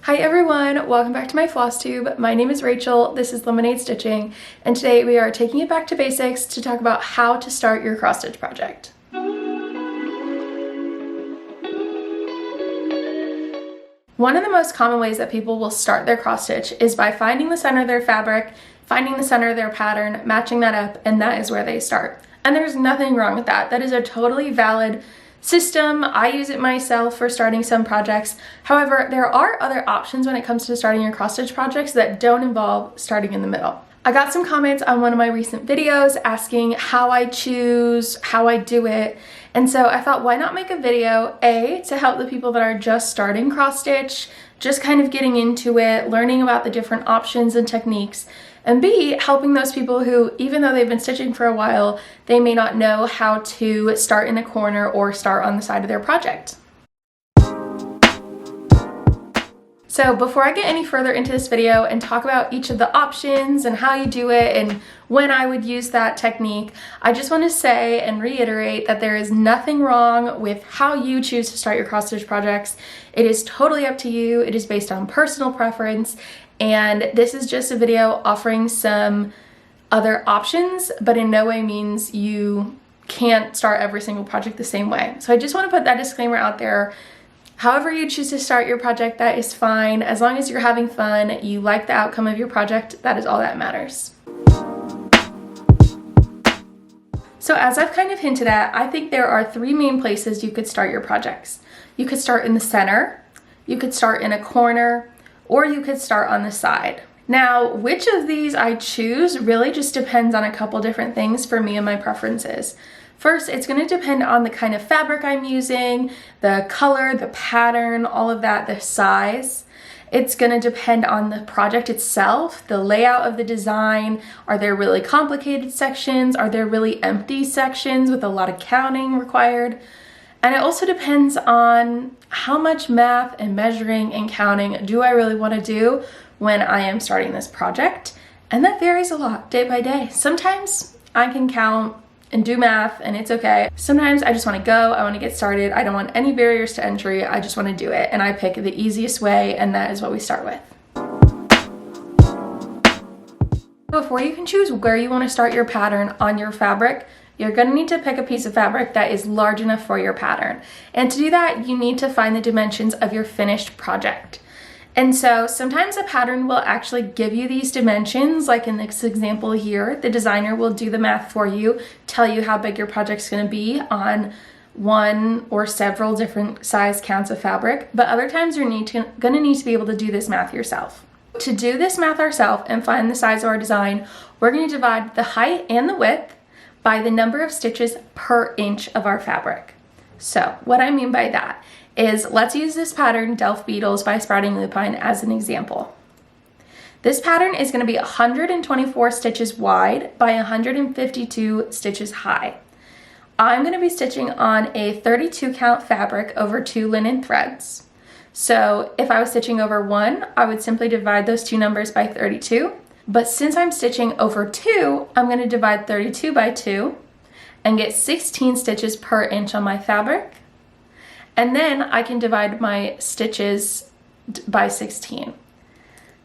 Hi everyone, welcome back to my floss tube. My name is Rachel, this is Lemonade Stitching, and today we are taking it back to basics to talk about how to start your cross stitch project. One of the most common ways that people will start their cross stitch is by finding the center of their fabric, finding the center of their pattern, matching that up, and that is where they start. And there's nothing wrong with that. That is a totally valid system. I use it myself for starting some projects. However, there are other options when it comes to starting your cross stitch projects that don't involve starting in the middle. I got some comments on one of my recent videos asking how I choose, how I do it. And so I thought, why not make a video, A, to help the people that are just starting cross stitch, just kind of getting into it, learning about the different options and techniques, and B, helping those people who, even though they've been stitching for a while, they may not know how to start in a corner or start on the side of their project. So before I get any further into this video and talk about each of the options and how you do it and when I would use that technique, I just want to say and reiterate that there is nothing wrong with how you choose to start your cross stitch projects. It is totally up to you. It is based on personal preference, and this is just a video offering some other options, but in no way means you can't start every single project the same way. So I just want to put that disclaimer out there. However you choose to start your project, that is fine. As long as you're having fun, you like the outcome of your project, that is all that matters. So as I've kind of hinted at, I think there are three main places you could start your projects. You could start in the center, you could start in a corner, or you could start on the side. Now, which of these I choose really just depends on a couple different things for me and my preferences. First, it's going to depend on the kind of fabric I'm using, the color, the pattern, all of that, the size. It's going to depend on the project itself, the layout of the design. Are there really complicated sections? Are there really empty sections with a lot of counting required? And it also depends on how much math and measuring and counting do I really want to do when I am starting this project. And that varies a lot day by day. Sometimes I can count and do math and it's okay. Sometimes I just want to go, I want to get started, I don't want any barriers to entry, I just want to do it, and I pick the easiest way, and that is what we start with. Before you can choose where you want to start your pattern on your fabric, you're going to need to pick a piece of fabric that is large enough for your pattern. And to do that, you need to find the dimensions of your finished project. And so sometimes a pattern will actually give you these dimensions, like in this example here, the designer will do the math for you, tell you how big your project's going to be on one or several different size counts of fabric, but other times you're going to need to be able to do this math yourself. To do this math ourselves and find the size of our design, we're going to divide the height and the width by the number of stitches per inch of our fabric. So what I mean by that is, let's use this pattern, Delft Beetles by Sprouting Lupine, as an example. This pattern is going to be 124 stitches wide by 152 stitches high. I'm going to be stitching on a 32 count fabric over 2 linen threads. So if I was stitching over 1, I would simply divide those two numbers by 32. But since I'm stitching over 2, I'm going to divide 32 by 2 and get 16 stitches per inch on my fabric. And then I can divide my stitches by 16.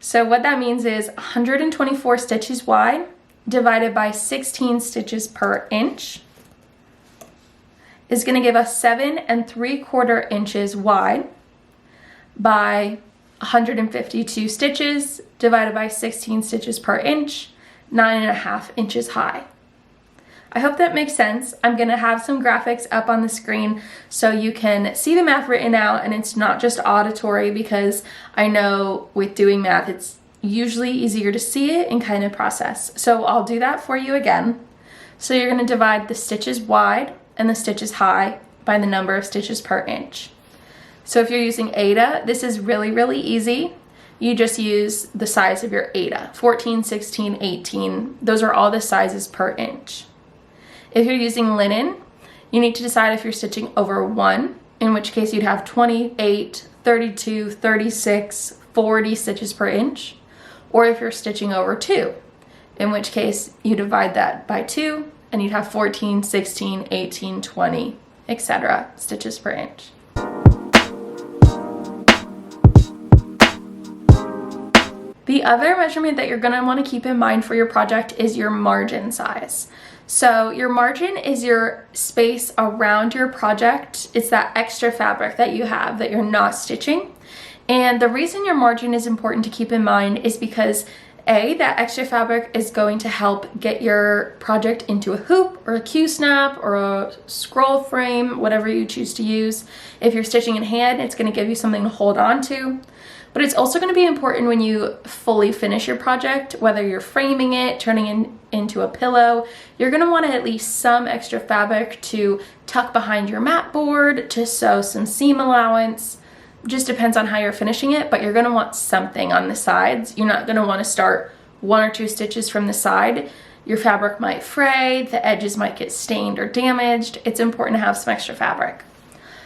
So what that means is 124 stitches wide divided by 16 stitches per inch is going to give us 7 3/4 inches wide by 152 stitches divided by 16 stitches per inch, 9.5 inches high. I hope that makes sense. I'm going to have some graphics up on the screen so you can see the math written out and it's not just auditory, because I know with doing math it's usually easier to see it and kind of process. So I'll do that for you again. So you're going to divide the stitches wide and the stitches high by the number of stitches per inch. So if you're using Aida, this is really, really easy. You just use the size of your Aida, 14, 16, 18. Those are all the sizes per inch. If you're using linen, you need to decide if you're stitching over 1, in which case you'd have 28, 32, 36, 40 stitches per inch, or if you're stitching over 2, in which case you divide that by 2 and you'd have 14, 16, 18, 20, etc. stitches per inch. The other measurement that you're going to want to keep in mind for your project is your margin size. So your margin is your space around your project. It's that extra fabric that you have that you're not stitching. And the reason your margin is important to keep in mind is because that extra fabric is going to help get your project into a hoop or a Q-snap or a scroll frame, whatever you choose to use. If you're stitching in hand, it's going to give you something to hold on to. But it's also going to be important when you fully finish your project, whether you're framing it, turning it into a pillow, you're going to want at least some extra fabric to tuck behind your mat board, to sew some seam allowance. Just depends on how you're finishing it, but you're going to want something on the sides. You're not going to want to start 1 or 2 stitches from the side. Your fabric might fray, the edges might get stained or damaged. It's important to have some extra fabric.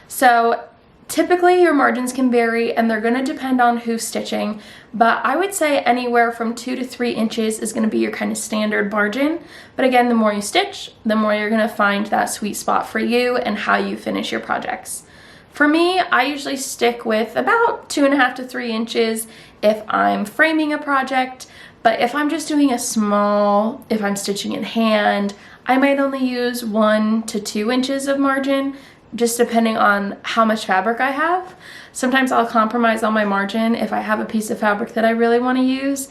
So typically your margins can vary and they're going to depend on who's stitching, but I would say anywhere from 2 to 3 inches is going to be your kind of standard margin. But again, the more you stitch, the more you're going to find that sweet spot for you and how you finish your projects. For me, I usually stick with about 2.5 to 3 inches if I'm framing a project, but if I'm just doing if I'm stitching in hand, I might only use 1 to 2 inches of margin, just depending on how much fabric I have. Sometimes I'll compromise on my margin if I have a piece of fabric that I really want to use.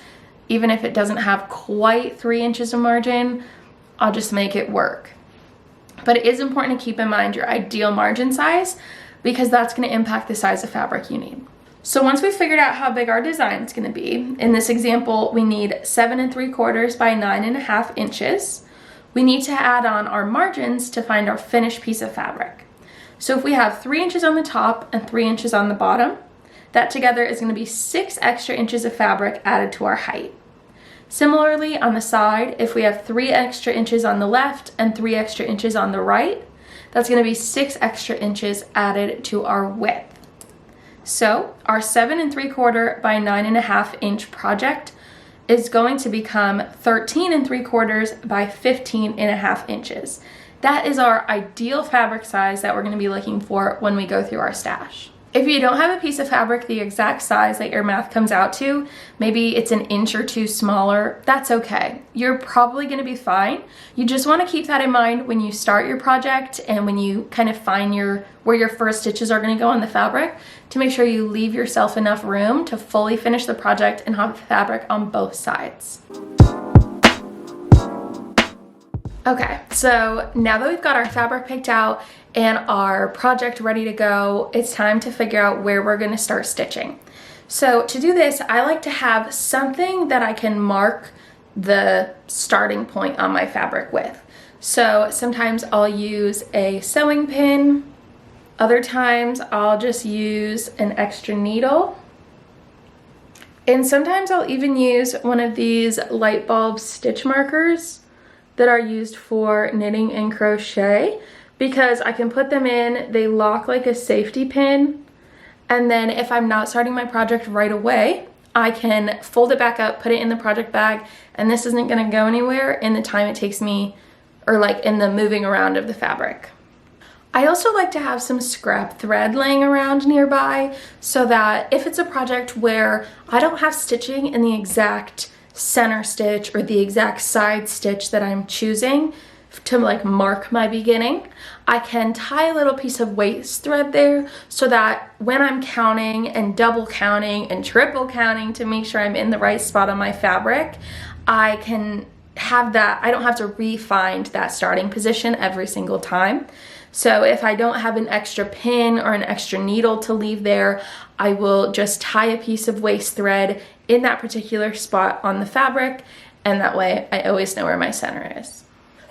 Even if it doesn't have quite 3 inches of margin, I'll just make it work. But it is important to keep in mind your ideal margin size because that's going to impact the size of fabric you need. So once we've figured out how big our design is going to be, in this example, we need 7 3/4 by 9.5 inches. We need to add on our margins to find our finished piece of fabric. So if we have 3 inches on the top and 3 inches on the bottom, that together is going to be 6 extra inches of fabric added to our height. Similarly, on the side, if we have 3 extra inches on the left and 3 extra inches on the right, that's going to be 6 extra inches added to our width. So our 7 3/4 by 9.5 inch project is going to become 13 3/4 by 15.5 inches. That is our ideal fabric size that we're going to be looking for when we go through our stash. If you don't have a piece of fabric the exact size that your math comes out to, maybe it's an inch or 2 smaller, that's okay. You're probably going to be fine. You just want to keep that in mind when you start your project and when you kind of find where your first stitches are going to go on the fabric, to make sure you leave yourself enough room to fully finish the project and have fabric on both sides. Okay, so now that we've got our fabric picked out and our project ready to go, it's time to figure out where we're going to start stitching. So to do this, I like to have something that I can mark the starting point on my fabric with. So sometimes I'll use a sewing pin, other times I'll just use an extra needle, and sometimes I'll even use one of these light bulb stitch markers that are used for knitting and crochet, because I can put them in, they lock like a safety pin, and then if I'm not starting my project right away, I can fold it back up, put it in the project bag, and this isn't gonna go anywhere in the time it takes me, or like in the moving around of the fabric. I also like to have some scrap thread laying around nearby so that if it's a project where I don't have stitching in the exact center stitch or the exact side stitch that I'm choosing to like mark my beginning, I can tie a little piece of waist thread there so that when I'm counting and double counting and triple counting to make sure I'm in the right spot on my fabric, I can have that, I don't have to re-find that starting position every single time. So if I don't have an extra pin or an extra needle to leave there, I will just tie a piece of waist thread in that particular spot on the fabric, and that way I always know where my center is.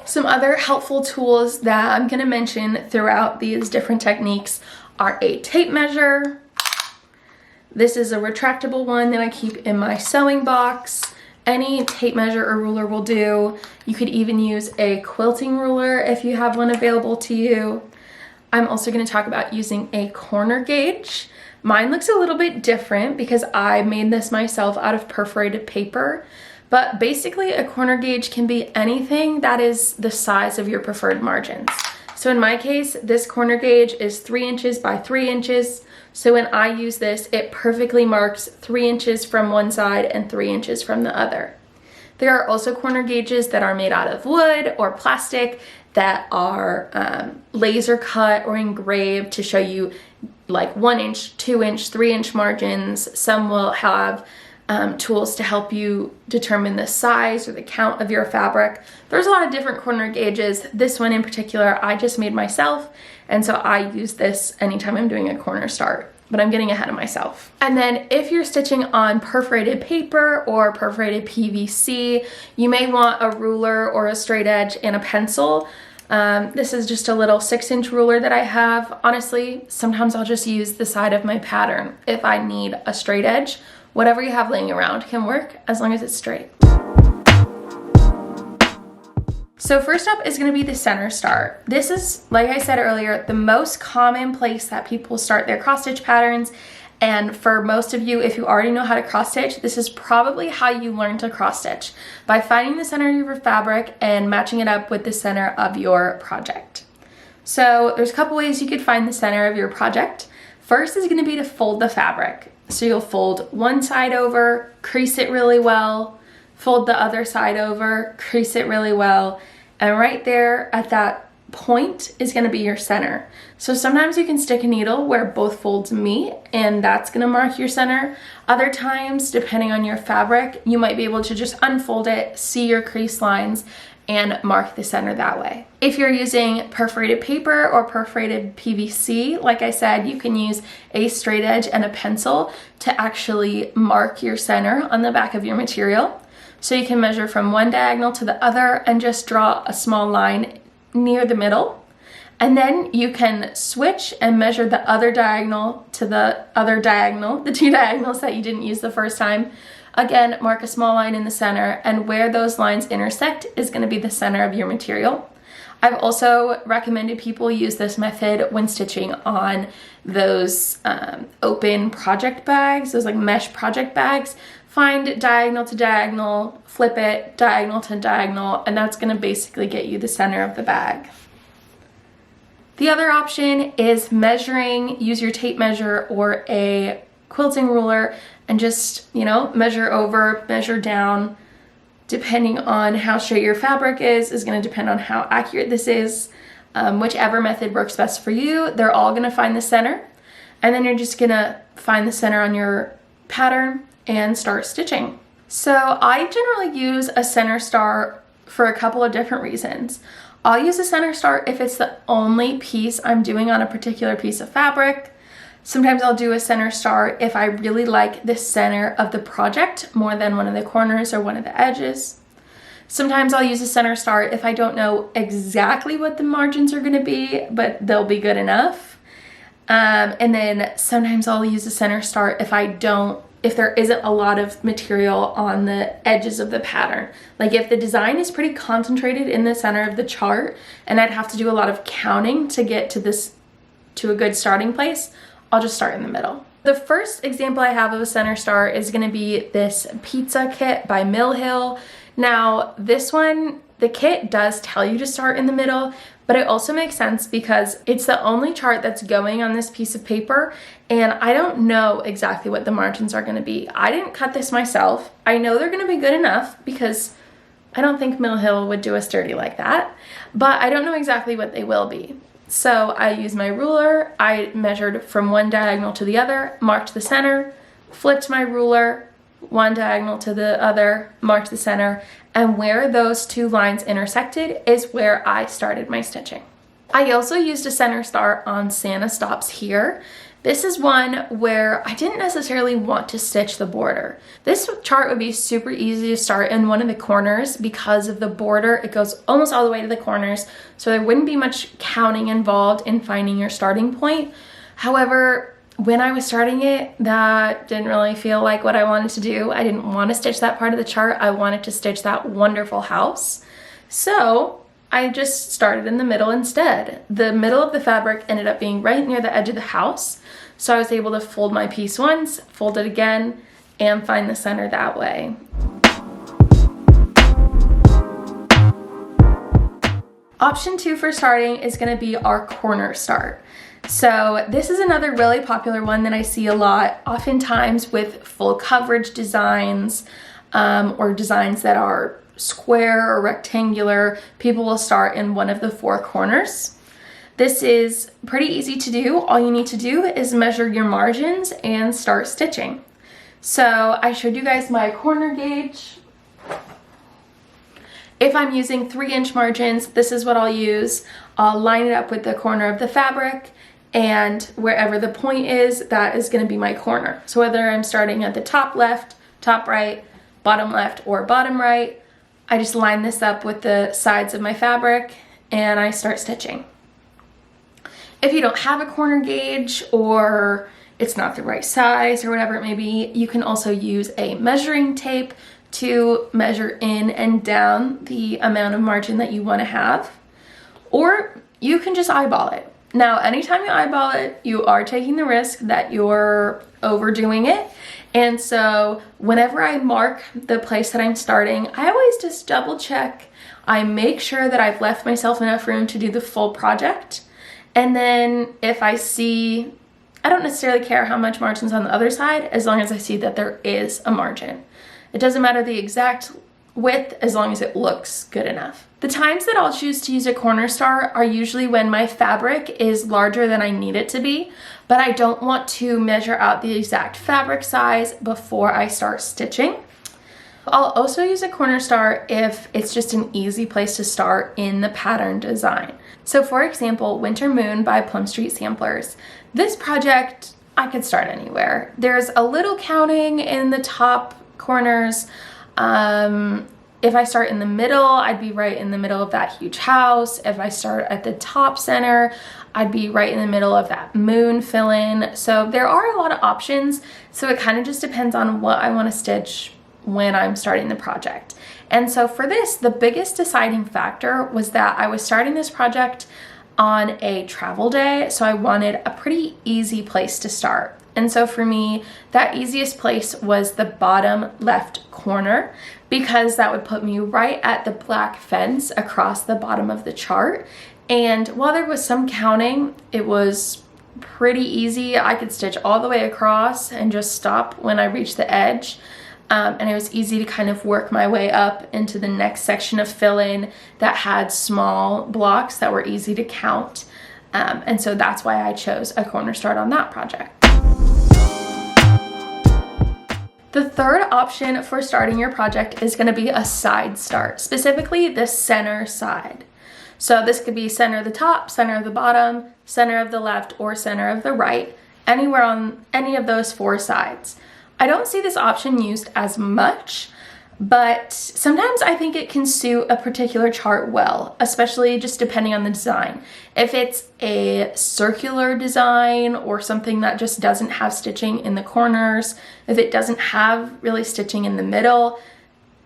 Some other helpful tools that I'm going to mention throughout these different techniques are a tape measure. This is a retractable one that I keep in my sewing box. Any tape measure or ruler will do. You could even use a quilting ruler if you have one available to you. I'm also going to talk about using a corner gauge. Mine looks a little bit different because I made this myself out of perforated paper. But basically a corner gauge can be anything that is the size of your preferred margins. So in my case, this corner gauge is 3 inches by 3 inches. So when I use this, it perfectly marks 3 inches from one side and 3 inches from the other. There are also corner gauges that are made out of wood or plastic that are laser cut or engraved to show you like 1 inch, 2 inch, 3 inch margins. Some will have tools to help you determine the size or the count of your fabric. There's a lot of different corner gauges. This one in particular, I just made myself, and so I use this anytime I'm doing a corner start, but I'm getting ahead of myself. And then if you're stitching on perforated paper or perforated PVC, you may want a ruler or a straight edge and a pencil. This is just a little 6-inch ruler that I have. Honestly, sometimes I'll just use the side of my pattern if I need a straight edge. Whatever you have laying around can work as long as it's straight. So first up is going to be the center start. This is, like I said earlier, the most common place that people start their cross stitch patterns. And for most of you, if you already know how to cross stitch, this is probably how you learn to cross stitch, by finding the center of your fabric and matching it up with the center of your project. So there's a couple ways you could find the center of your project. First is going to be to fold the fabric. So you'll fold one side over, crease it really well, fold the other side over, crease it really well, and right there at that point is going to be your center. So sometimes you can stick a needle where both folds meet, and that's going to mark your center. Other times, depending on your fabric, you might be able to just unfold it, see your crease lines, and mark the center that way. If you're using perforated paper or perforated PVC, like I said, you can use a straight edge and a pencil to actually mark your center on the back of your material. So you can measure from one diagonal to the other and just draw a small line near the middle. And then you can switch and measure the other diagonal to the other diagonal, the 2 diagonals that you didn't use the first time. Again, mark a small line in the center, and where those lines intersect is going to be the center of your material. I've also recommended people use this method when stitching on those open project bags, those like mesh project bags. Find diagonal to diagonal, flip it, diagonal to diagonal, and that's going to basically get you the center of the bag. The other option is measuring. Use your tape measure or a quilting ruler and just, measure over, measure down. Depending on how straight your fabric is going to depend on how accurate this is. Whichever method works best for you, they're all going to find the center. And then you're just going to find the center on your pattern and start stitching. So I generally use a center start for a couple of different reasons. I'll use a center start if it's the only piece I'm doing on a particular piece of fabric. Sometimes I'll do a center start if I really like the center of the project more than one of the corners or one of the edges. Sometimes I'll use a center start if I don't know exactly what the margins are going to be, but they'll be good enough. And then sometimes I'll use a center start if there isn't a lot of material on the edges of the pattern. Like if the design is pretty concentrated in the center of the chart and I'd have to do a lot of counting to get to a good starting place, I'll just start in the middle. The first example I have of a center start is going to be this pizza kit by Mill Hill. Now this one, the kit does tell you to start in the middle, but it also makes sense because it's the only chart that's going on this piece of paper, and I don't know exactly what the margins are going to be. I didn't cut this myself. I know they're going to be good enough because I don't think Mill Hill would do us dirty like that, but I don't know exactly what they will be. So I used my ruler, I measured from one diagonal to the other, marked the center, flipped my ruler, one diagonal to the other, marked the center, and where those 2 lines intersected is where I started my stitching. I also used a center start on Santa Stops Here. This is one where I didn't necessarily want to stitch the border. This chart would be super easy to start in one of the corners because of the border. It goes almost all the way to the corners, so there wouldn't be much counting involved in finding your starting point. However, when I was starting it, that didn't really feel like what I wanted to do. I didn't want to stitch that part of the chart. I wanted to stitch that wonderful house. So I just started in the middle instead. The middle of the fabric ended up being right near the edge of the house. So I was able to fold my piece once, fold it again, and find the center that way. Option 2 for starting is going to be our corner start. So this is another really popular one that I see a lot, oftentimes with full coverage designs or designs that are square or rectangular. People will start in one of the 4 corners. This is pretty easy to do. All you need to do is measure your margins and start stitching. So I showed you guys my corner gauge. If I'm using 3-inch margins, this is what I'll use. I'll line it up with the corner of the fabric, and wherever the point is, that is going to be my corner. So whether I'm starting at the top left, top right, bottom left, or bottom right, I just line this up with the sides of my fabric and I start stitching. If you don't have a corner gauge or it's not the right size or whatever it may be, you can also use a measuring tape to measure in and down the amount of margin that you want to have, or you can just eyeball it. Now, anytime you eyeball it, you are taking the risk that you're overdoing it. And so whenever I mark the place that I'm starting, I always just double check. I make sure that I've left myself enough room to do the full project. And then if I see, I don't necessarily care how much margin's on the other side, as long as I see that there is a margin. It doesn't matter the exact width as long as it looks good enough. The times that I'll choose to use a corner start are usually when my fabric is larger than I need it to be, but I don't want to measure out the exact fabric size before I start stitching. I'll also use a corner start if it's just an easy place to start in the pattern design. So for example, Winter Moon by Plum Street Samplers. This project, I could start anywhere. There's a little counting in the top corners. If I start in the middle, I'd be right in the middle of that huge house. If I start at the top center, I'd be right in the middle of that moon fill-in. So there are a lot of options. So it kind of just depends on what I want to stitch when I'm starting the project. And so for this, the biggest deciding factor was that I was starting this project on a travel day. So I wanted a pretty easy place to start. And so for me, that easiest place was the bottom left corner, because that would put me right at the black fence across the bottom of the chart. And while there was some counting, it was pretty easy. I could stitch all the way across and just stop when I reached the edge. And it was easy to kind of work my way up into the next section of fill-in that had small blocks that were easy to count. And so that's why I chose a corner start on that project. The third option for starting your project is going to be a side start, specifically the center side. So this could be center of the top, center of the bottom, center of the left, or center of the right, anywhere on any of those 4 sides. I don't see this option used as much, but sometimes I think it can suit a particular chart well, especially just depending on the design. If it's a circular design or something that just doesn't have stitching in the corners, if it doesn't have really stitching in the middle,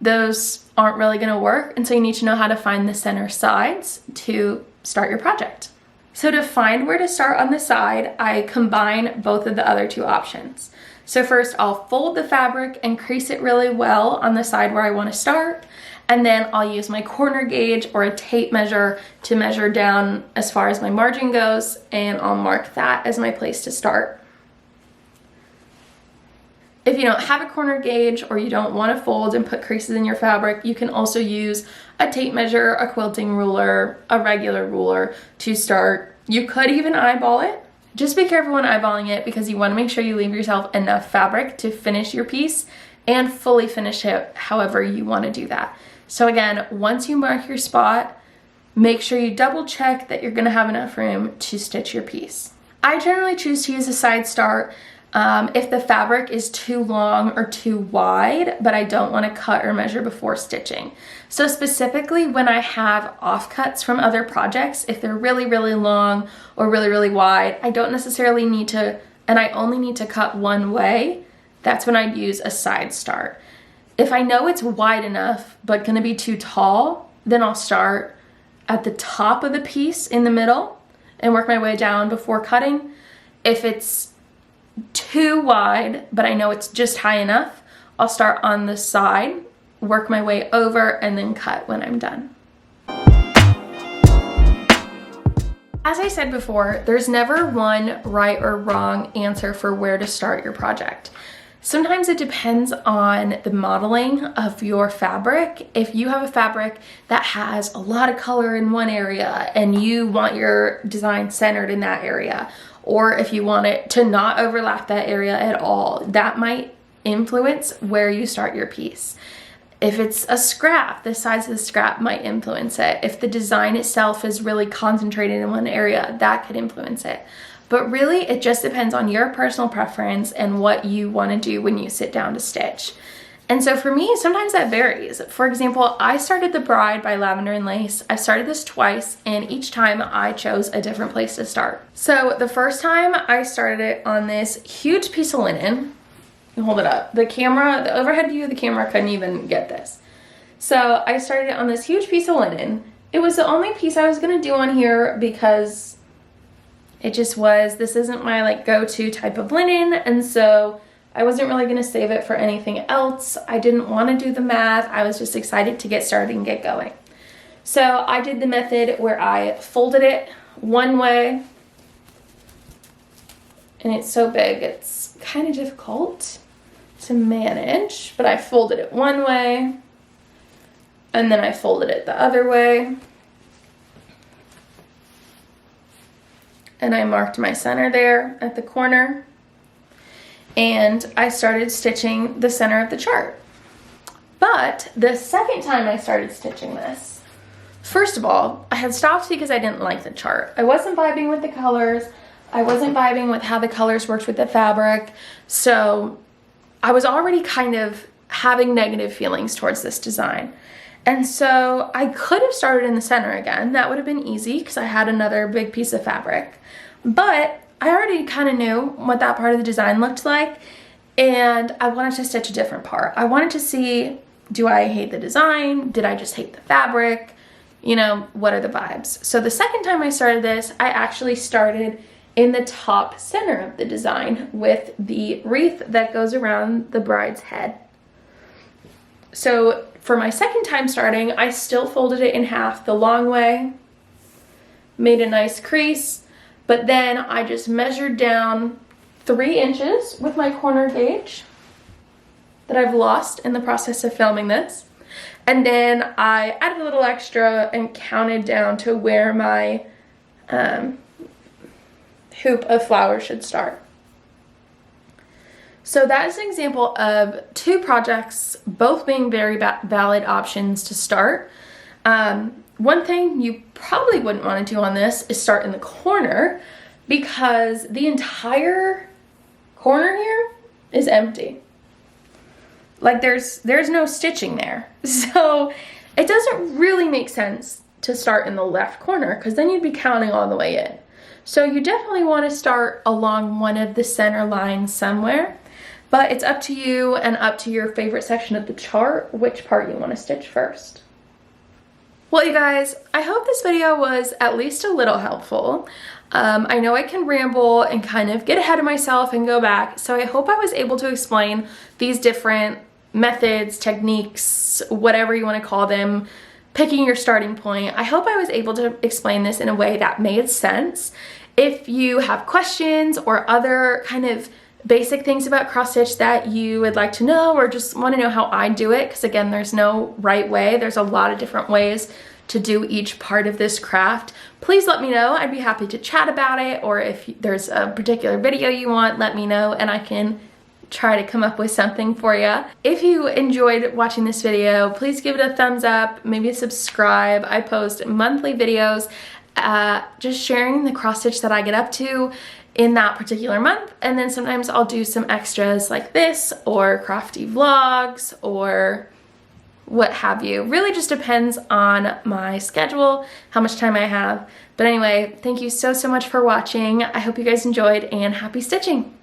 those aren't really going to work. And so you need to know how to find the center sides to start your project. So to find where to start on the side, I combine both of the other 2 options. So first I'll fold the fabric and crease it really well on the side where I want to start. And then I'll use my corner gauge or a tape measure to measure down as far as my margin goes, and I'll mark that as my place to start. If you don't have a corner gauge or you don't want to fold and put creases in your fabric, you can also use a tape measure, a quilting ruler, a regular ruler to start. You could even eyeball it. Just be careful when eyeballing it, because you want to make sure you leave yourself enough fabric to finish your piece and fully finish it however you want to do that. So again, once you mark your spot, make sure you double check that you're going to have enough room to stitch your piece. I generally choose to use a side start if the fabric is too long or too wide, but I don't want to cut or measure before stitching. So specifically when I have offcuts from other projects, if they're really, really long or really, really wide, I don't necessarily need to, and I only need to cut one way, that's when I'd use a side start. If I know it's wide enough but gonna be too tall, then I'll start at the top of the piece in the middle and work my way down before cutting. If it's too wide, but I know it's just high enough, I'll start on the side, work my way over, and then cut when I'm done. As I said before, there's never one right or wrong answer for where to start your project. Sometimes it depends on the modeling of your fabric. If you have a fabric that has a lot of color in one area and you want your design centered in that area, or if you want it to not overlap that area at all, that might influence where you start your piece. If it's a scrap, the size of the scrap might influence it. If the design itself is really concentrated in one area, that could influence it. But really, it just depends on your personal preference and what you want to do when you sit down to stitch. And so for me, sometimes that varies. For example, I started The Bride by Lavender and Lace. I started this twice, and each time I chose a different place to start. So the first time I started it on this huge piece of linen. Hold it up. The camera, the overhead view of the camera couldn't even get this. So I started it on this huge piece of linen. It was the only piece I was going to do on here because it just was, this isn't my like go-to type of linen, and so I wasn't really going to save it for anything else. I didn't want to do the math. I was just excited to get started and get going. So I did the method where I folded it one way, and it's so big it's kind of difficult to manage, but I folded it one way and then I folded it the other way. And I marked my center there at the corner, and I started stitching the center of the chart. But the second time I started stitching this, first of all, I had stopped because I didn't like the chart. I wasn't vibing with the colors. I wasn't vibing with how the colors worked with the fabric. So I was already kind of having negative feelings towards this design. And so I could have started in the center again. That would have been easy because I had another big piece of fabric. But I already kind of knew what that part of the design looked like, and I wanted to stitch a different part. I wanted to see, do I hate the design? Did I just hate the fabric? You know, what are the vibes? So the second time I started this, I actually started in the top center of the design with the wreath that goes around the bride's head. So for my second time starting, I still folded it in half the long way, made a nice crease, but then I just measured down 3 inches with my corner gauge that I've lost in the process of filming this. And then I added a little extra and counted down to where my hoop of flowers should start. So that is an example of 2 projects, both being very valid options to start. One thing you probably wouldn't want to do on this is start in the corner, because the entire corner here is empty. Like there's no stitching there. So it doesn't really make sense to start in the left corner, because then you'd be counting all the way in. So you definitely want to start along one of the center lines somewhere, but it's up to you and up to your favorite section of the chart which part you want to stitch first. Well, you guys, I hope this video was at least a little helpful. I know I can ramble and kind of get ahead of myself and go back, so I hope I was able to explain these different methods, techniques, whatever you want to call them, picking your starting point. I hope I was able to explain this in a way that made sense. If you have questions or other kind of basic things about cross stitch that you would like to know, or just want to know how I do it, because again, there's no right way. There's a lot of different ways to do each part of this craft. Please let me know. I'd be happy to chat about it, or if there's a particular video you want, let me know and I can try to come up with something for you. If you enjoyed watching this video, please give it a thumbs up, maybe subscribe. I post monthly videos just sharing the cross stitch that I get up to in that particular month, and then sometimes I'll do some extras like this or crafty vlogs or what have you. Really just depends on my schedule, how much time I have. But anyway, thank you so much for watching. I hope you guys enjoyed, and happy stitching!